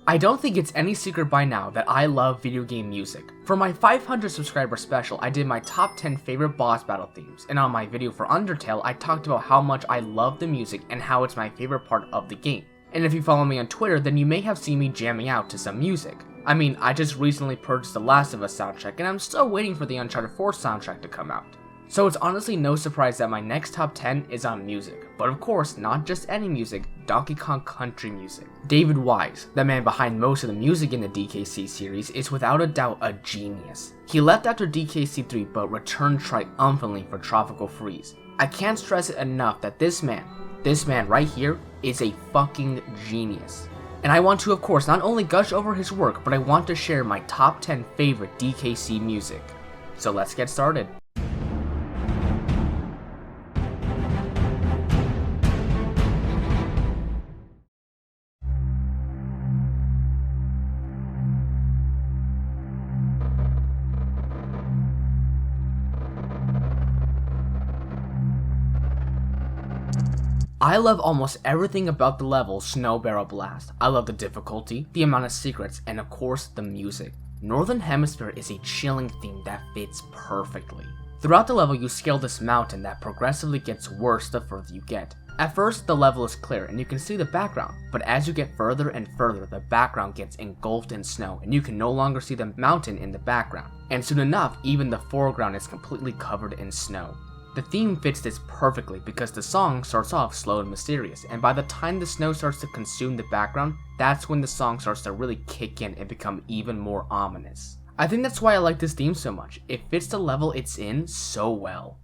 I don't think it's any secret by now that I love video game music. For my 500 subscriber special, I did my top 10 favorite boss battle themes, and on my video for Undertale, I talked about how much I love the music and how it's my favorite part of the game. And if you follow me on Twitter, then you may have seen me jamming out to some music. I mean, I just recently purchased the Last of Us soundtrack, and I'm still waiting for the Uncharted 4 soundtrack to come out. So it's honestly no surprise that my next top 10 is on music, but of course, not just any music, Donkey Kong Country music. David Wise, the man behind most of the music in the DKC series, is without a doubt a genius. He left after DKC3 but returned triumphantly for Tropical Freeze. I can't stress it enough that this man right here, is a fucking genius. And I want to, of course, not only gush over his work, but I want to share my top 10 favorite DKC music. So let's get started. I love almost everything about the level Snow Barrel Blast. I love the difficulty, the amount of secrets, and of course the music. Northern Hemisphere is a chilling theme that fits perfectly. Throughout the level you scale this mountain that progressively gets worse the further you get. At first the level is clear and you can see the background, but as you get further and further the background gets engulfed in snow and you can no longer see the mountain in the background. And soon enough even the foreground is completely covered in snow. The theme fits this perfectly because the song starts off slow and mysterious, and by the time the snow starts to consume the background, that's when the song starts to really kick in and become even more ominous. I think that's why I like this theme so much. It fits the level it's in so well.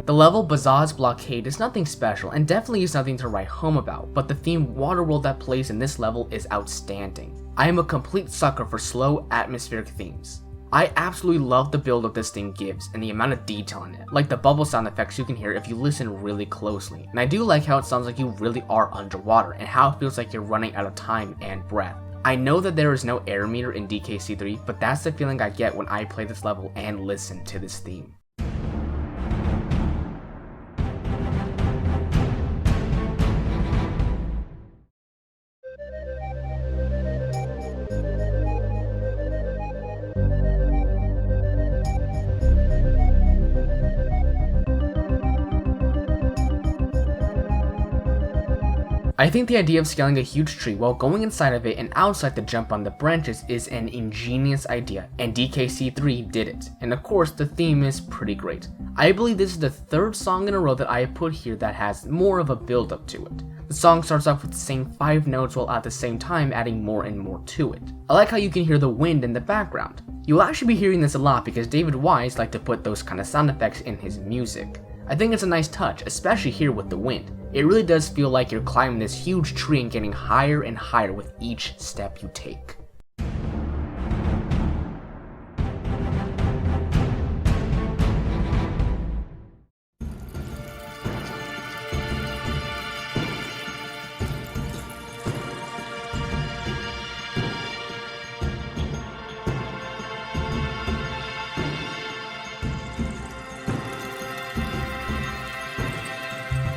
The level Bazaar's Blockade is nothing special and definitely is nothing to write home about, but the theme Waterworld that plays in this level is outstanding. I am a complete sucker for slow, atmospheric themes. I absolutely love the build up this theme gives and the amount of detail in it, like the bubble sound effects you can hear if you listen really closely, and I do like how it sounds like you really are underwater and how it feels like you're running out of time and breath. I know that there is no air meter in DKC3, but that's the feeling I get when I play this level and listen to this theme. I think the idea of scaling a huge tree while going inside of it and outside to jump on the branches is an ingenious idea, and DKC3 did it, and of course the theme is pretty great. I believe this is the third song in a row that I have put here that has more of a build up to it. The song starts off with the same 5 notes while at the same time adding more and more to it. I like how you can hear the wind in the background. You'll actually be hearing this a lot because David Wise liked to put those kind of sound effects in his music. I think it's a nice touch, especially here with the wind. It really does feel like you're climbing this huge tree and getting higher and higher with each step you take.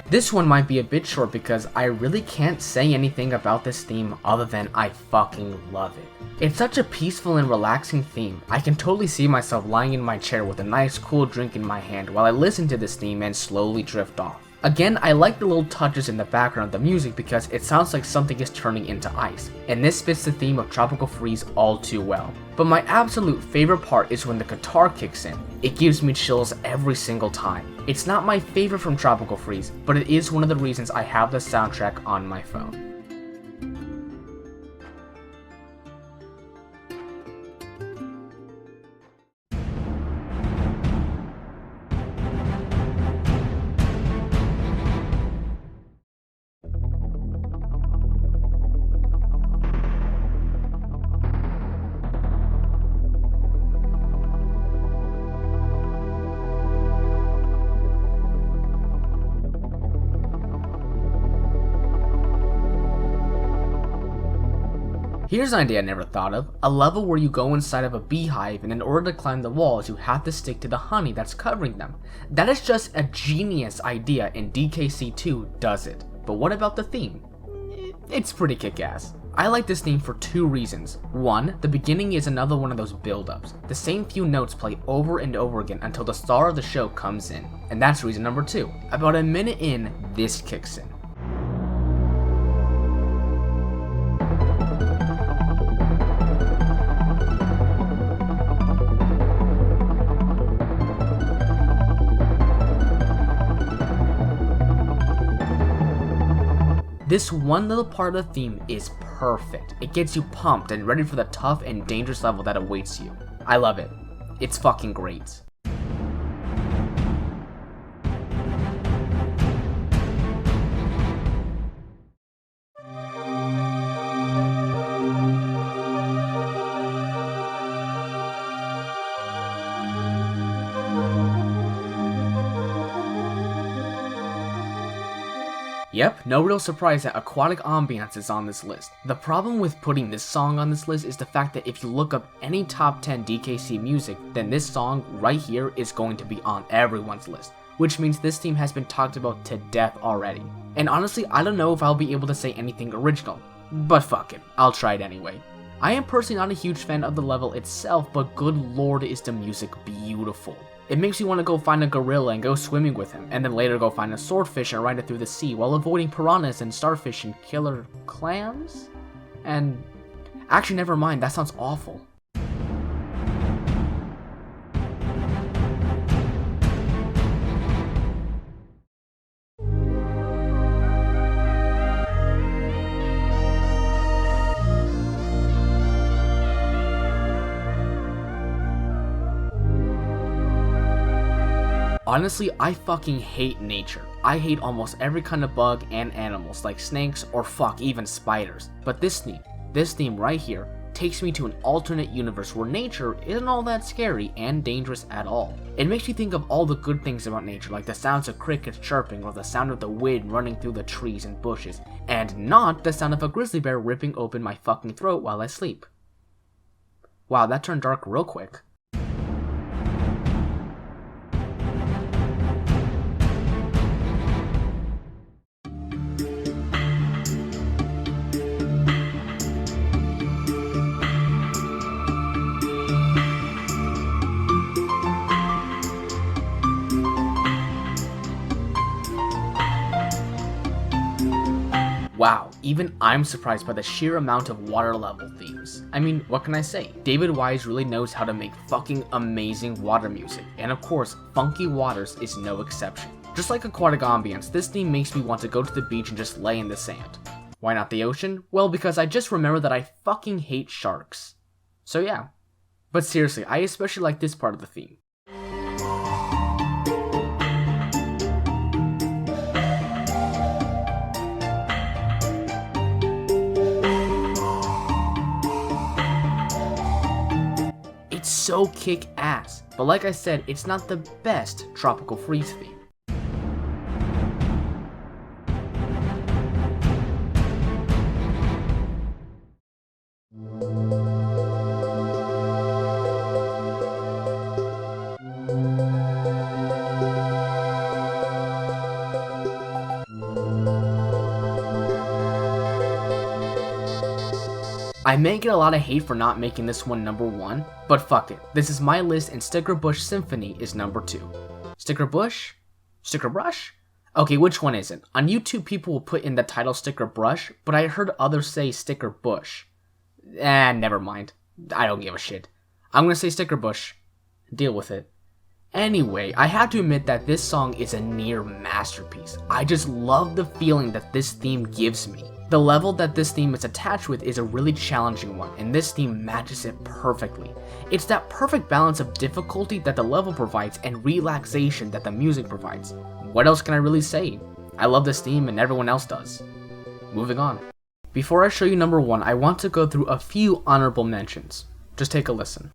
This one might be a bit short because I really can't say anything about this theme other than I fucking love it. It's such a peaceful and relaxing theme. I can totally see myself lying in my chair with a nice cool drink in my hand while I listen to this theme and slowly drift off. Again, I like the little touches in the background of the music because it sounds like something is turning into ice, and this fits the theme of Tropical Freeze all too well. But my absolute favorite part is when the guitar kicks in. It gives me chills every single time. It's not my favorite from Tropical Freeze, but it is one of the reasons I have the soundtrack on my phone. Here's an idea I never thought of, a level where you go inside of a beehive and in order to climb the walls you have to stick to the honey that's covering them. That is just a genius idea and DKC2 does it. But what about the theme? It's pretty kick-ass. I like this theme for two reasons. One, the beginning is another one of those build-ups. The same few notes play over and over again until the star of the show comes in. And that's reason number two. About a minute in, this kicks in. This one little part of the theme is perfect. It gets you pumped and ready for the tough and dangerous level that awaits you. I love it. It's fucking great. Yep, no real surprise that Aquatic Ambiance is on this list. The problem with putting this song on this list is the fact that if you look up any top 10 DKC music, then this song right here is going to be on everyone's list, which means this theme has been talked about to death already. And honestly, I don't know if I'll be able to say anything original, but fuck it, I'll try it anyway. I am personally not a huge fan of the level itself, but good lord is the music beautiful. It makes you want to go find a gorilla and go swimming with him, and then later go find a swordfish and ride it through the sea while avoiding piranhas and starfish and killer clams? And actually never mind, that sounds awful. Honestly, I fucking hate nature. I hate almost every kind of bug and animals like snakes or fuck even spiders. But this theme right here takes me to an alternate universe where nature isn't all that scary and dangerous at all. It makes me think of all the good things about nature, like the sounds of crickets chirping or the sound of the wind running through the trees and bushes, and not the sound of a grizzly bear ripping open my fucking throat while I sleep. Wow, that turned dark real quick. Wow, even I'm surprised by the sheer amount of water level themes. I mean, what can I say? David Wise really knows how to make fucking amazing water music, and of course, Funky Waters is no exception. Just like Aquatic Ambiance, this theme makes me want to go to the beach and just lay in the sand. Why not the ocean? Well, because I just remember that I fucking hate sharks. So yeah. But seriously, I especially like this part of the theme. It's so kick-ass, but like I said, it's not the best Tropical Freeze theme. I may get a lot of hate for not making this one number 1, but fuck it. This is my list and STICKERBUSH Symphony is number 2. STICKERBUSH? STICKERBRUSH? Okay, which one is it? On YouTube people will put in the title STICKERBRUSH, but I heard others say STICKERBUSH. Never mind. I don't give a shit. I'm gonna say STICKERBUSH. Deal with it. Anyway, I have to admit that this song is a near masterpiece. I just love the feeling that this theme gives me. The level that this theme is attached with is a really challenging one, and this theme matches it perfectly. It's that perfect balance of difficulty that the level provides and relaxation that the music provides. What else can I really say? I love this theme and everyone else does. Moving on. Before I show you number 1, I want to go through a few honorable mentions. Just take a listen.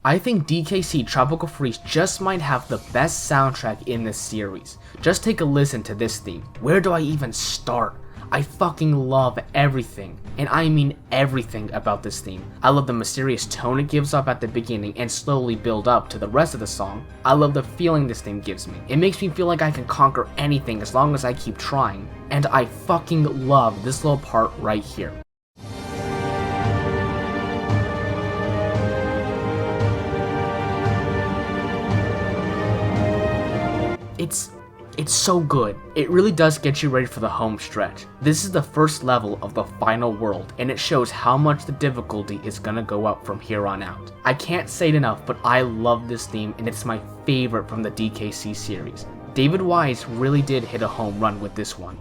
I think DKC Tropical Freeze just might have the best soundtrack in this series. Just take a listen to this theme. Where do I even start? I fucking love everything, and I mean everything about this theme. I love the mysterious tone it gives up at the beginning and slowly build up to the rest of the song. I love the feeling this theme gives me. It makes me feel like I can conquer anything as long as I keep trying. And I fucking love this little part right here. It's so good. It really does get you ready for the home stretch. This is the first level of the final world, and it shows how much the difficulty is gonna go up from here on out. I can't say it enough, but I love this theme, and it's my favorite from the DKC series. David Wise really did hit a home run with this one.